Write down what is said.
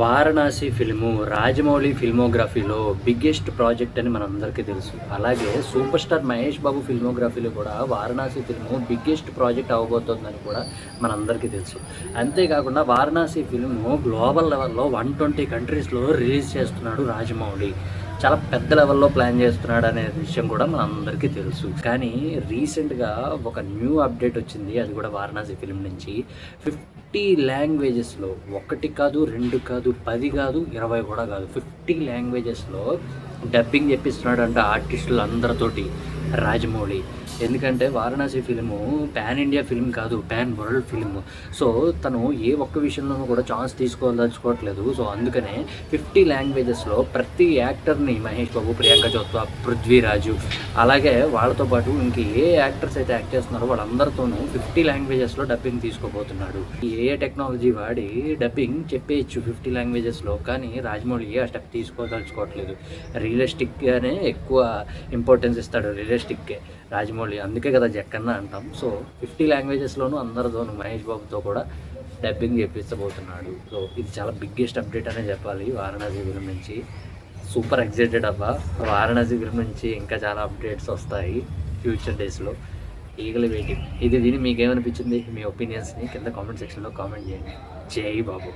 Varanasi film Rajamouli ఫిల్మోగ్రఫీలో biggest project అని మనందరికీ తెలుసు. అలాగే సూపర్ స్టార్ మహేష్ బాబు ఫిల్మోగ్రఫీలో కూడా వారణాసి ఫిల్ము బిగ్గెస్ట్ ప్రాజెక్ట్ అవ్వబోతోందని కూడా మనందరికీ తెలుసు. అంతేకాకుండా వారణాసి ఫిల్ము గ్లోబల్ లెవెల్లో 120 కంట్రీస్లో రిలీజ్ చేస్తున్నాడు రాజమౌళి. చాలా పెద్ద లెవెల్లో ప్లాన్ చేస్తున్నాడు అనే విషయం కూడా మనందరికీ తెలుసు. కానీ రీసెంట్గా ఒక న్యూ అప్డేట్ వచ్చింది, అది కూడా వారణాసి ఫిల్మ్ నుంచి. 50 లాంగ్వేజెస్లో, 1 కాదు 2 కాదు 10 కాదు 20 కూడా కాదు, 50 లాంగ్వేజెస్లో డబ్బింగ్ చెప్పిస్తున్నాడు అంట ఆర్టిస్టులు అందరితోటి రాజమౌళి. ఎందుకంటే Varanasi film pan India film కాదు, పాన్ వరల్డ్ ఫిల్మ్. సో తను ఏ ఒక్క విషయంలోనూ కూడా ఛాన్స్ తీసుకోదలుచుకోవట్లేదు. సో అందుకనే 50 లాంగ్వేజెస్లో ప్రతి యాక్టర్ని, మహేష్ బాబు, ప్రియాంక చోప్రా, పృథ్వీరాజు, అలాగే వాళ్ళతో పాటు ఇంక ఏ యాక్టర్స్ అయితే యాక్ట్ చేస్తున్నారో వాళ్ళందరితోనూ 50 లాంగ్వేజెస్లో డబ్బింగ్ తీసుకోబోతున్నాడు. ఏ టెక్నాలజీ వాడి డబ్బింగ్ చెప్పేయచ్చు 50 లాంగ్వేజెస్లో. కానీ రాజమౌళి ఆ స్టెప్ తీసుకోదలుచుకోవట్లేదు. రియలిస్టిక్గానే ఎక్కువ ఇంపార్టెన్స్ ఇస్తాడు, రియలిస్టిక్కే రాజమౌళి. అందుకే కదా జక్కన్న అంటాం. సో 50 లాంగ్వేజెస్లోనూ అందరితోనూ మహేష్ బాబుతో కూడా డబ్బింగ్ చేపించబోతున్నాడు. సో ఇది చాలా బిగ్గెస్ట్ అప్డేట్ అనే చెప్పాలి వారణాసి ఫిల్మ్ నుంచి. సూపర్ ఎక్సైటెడ్ అవ్వ. వారణాసి ఫిల్మ్ నుంచి ఇంకా చాలా అప్డేట్స్ వస్తాయి ఫ్యూచర్ డేస్లో. ఈగలు వెయిటింగ్. ఇది విని మీకేమనిపించింది? మీ ఒపీనియన్స్ని కింద కామెంట్ సెక్షన్లో కామెంట్ చేయండి. జై బాబు.